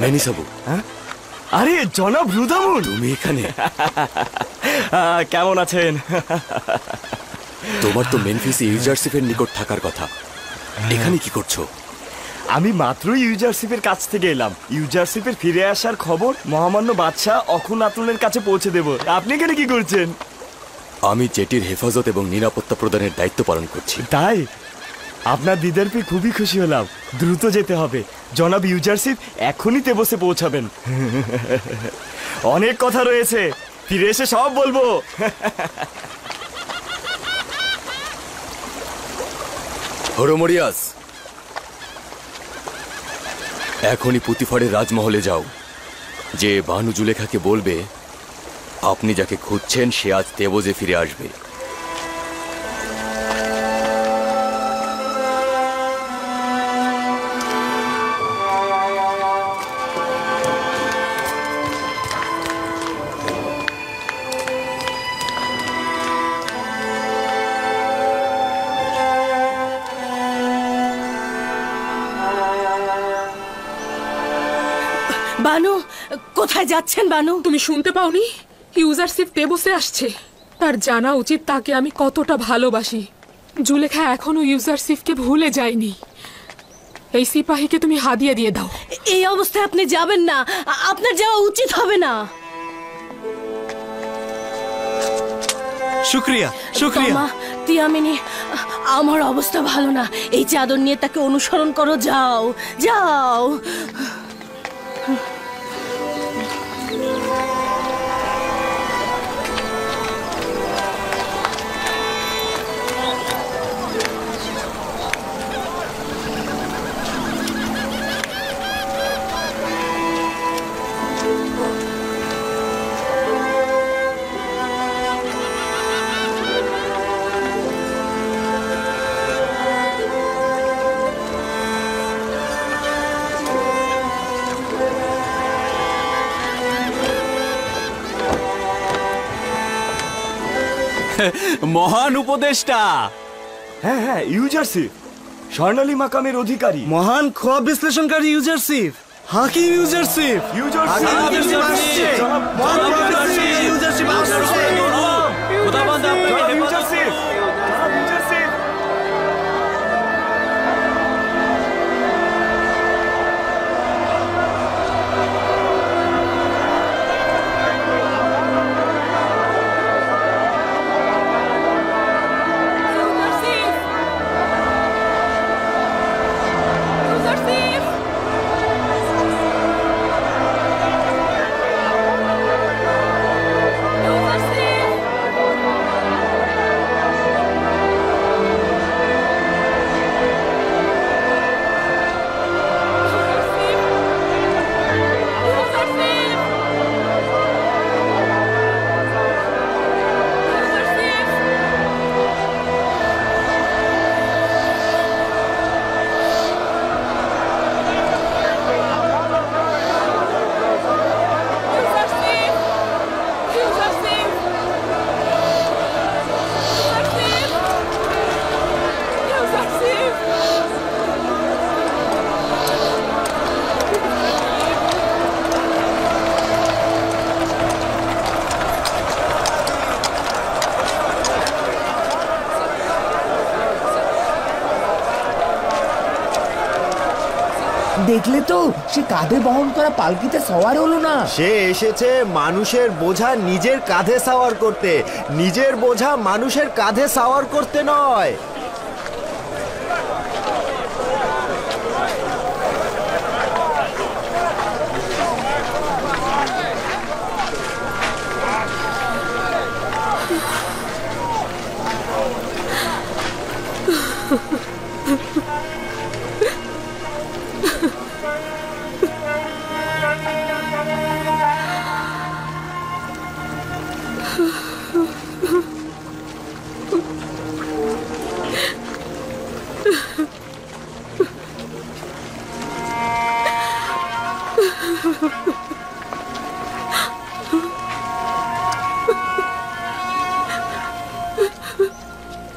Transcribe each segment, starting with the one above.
Many সাবু। আরে জনাব রুদামুন, তুমি এখানে? কেমন আছেন? তোমার তো মেমফিসে ইউজারশিপের নিকট থাকার কথা, এখানে কি করছো? আমি মাত্রই ইউজারশিপের কাছ থেকে এলাম। ইউজারশিপের ফিরে আসার খবর মহামান্য বাদশাহ অখুনাতুনের কাছে পৌঁছে দেব। আপনি এখানে কি করছেন? আমি জেটির হেফাজত এবং নিরাপত্তা প্রদানের দায়িত্ব পালন করছি। তাই আপনার দিদার পেয়ে খুবই খুশি হলাম। দ্রুত যেতে হবে, জনাব ইউজারশিপ এখনই তেবসে পৌঁছাবেন। অনেক কথা রয়েছে, ফিরে এসে সব বলবো। হরমরিয়াস, এখনই পুতিফারের রাজমহলে যাও, যে বানু জুলেখাকে বলবে আপনি যাকে খুঁজছেন সে আজ তেবজে ফিরে আসবে। বানু, কোথায় যাচ্ছেন বানু? তুমি শুনতে পাওনি? ইউজারশিপ তেবসে আসছে। তার জানা উচিত তাকে আমি কতটা ভালোবাসি। জুলেখা এখনো ইউজারশিপকে ভুলে যায়নি। এই সিপাহীকে তুমি হাদিয়া দিয়ে দাও। এই অবস্থায় আপনি যাবেন না, আপনার যাওয়া উচিত হবে না। শুক্রিয়া শুক্রিয়া। তিয়ামিনি, আমার অবস্থা ভালো না। এই চাদর নিয়ে তাকে অনুসরণ করো, যাও যাও। মহান উপদেষ্টা। হ্যাঁ হ্যাঁ, ইউজারশিপ স্বর্ণালী মাকামের অধিকারী, মহান খোয়াব বিশ্লেষণকারী ইউজারশিপ, হাকিম ইউজারশিপ। খোদাবন্দ আপনাকে ইউজারশিপ, জনাব ইউজারশিপ। দেখলে তো, সে কাঁধে বহন করা পালকিতে সওয়ার হলো না। সে এসেছে মানুষের বোঝা নিজের কাঁধে সাওয়ার করতে, নিজের বোঝা মানুষের কাঁধে সাওয়ার করতে নয়।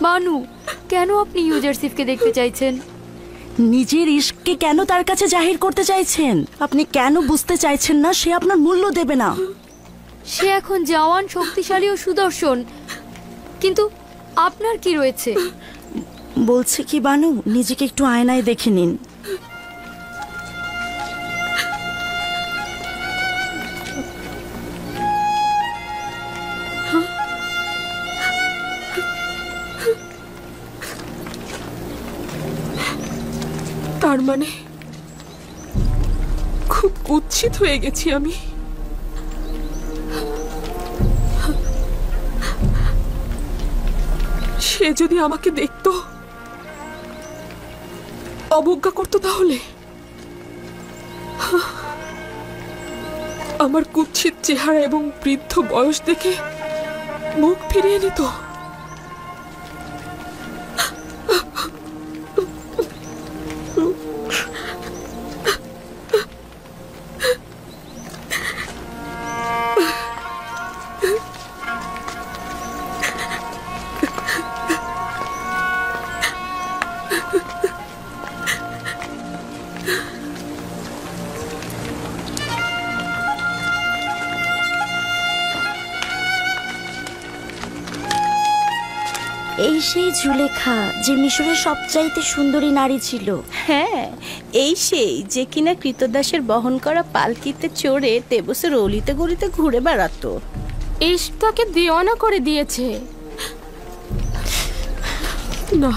মানু, কেন আপনি ইউজারশিপকে দেখতে চাইছেন? নিজের ইশককে কেন তার কাছে জাহির করতে চাইছেন? আপনি কেন বুঝতে চাইছেন না সে আপনার মূল্য দেবে না? সে এখন জওয়ান, শক্তিশালী ও সুদর্শন, কিন্তু আপনার কি রয়েছে? বলছে কি বানু, নিজেকে একটু আয়নায় দেখে নিন। তার মানে খুব কুৎসিত হয়ে গেছি আমি। সে যদি আমাকে দেখতো, অবজ্ঞা করতো, তাহলে আমার কুৎসিত চেহারা এবং বৃদ্ধ বয়স দেখে মুখ ফিরিয়ে নিত। এই সেই জুলেখা যে মিশরের সবচাইতে সুন্দরী নারী ছিল। হ্যাঁ, এই সেই যে কিনা কৃতদাসের বহন করা পালকিতে চড়ে তেবসের অলিতে গলিতে ঘুরে বেড়াতো। ইশক তাকে দেওয়ানা করে দিয়েছে। না,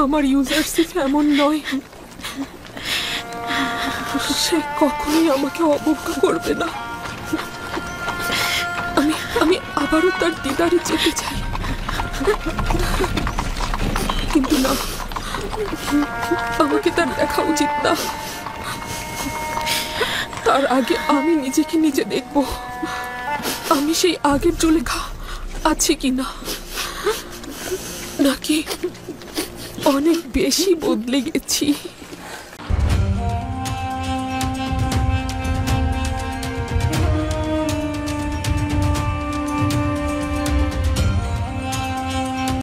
আমার ইউজারশিপ এমন নয়। সে কখনোই আমাকে অবজ্ঞা করবে না। আমি আবারও তার দিদারে যেতে চাই, কিন্তু না, আমাকে তার দেখা উচিত না। তার আগে আমি নিজেকে নিজে দেখব, আমি সেই আগের জুলেখা আছি কিনা, নাকি অনেক বেশি বদলে গেছি।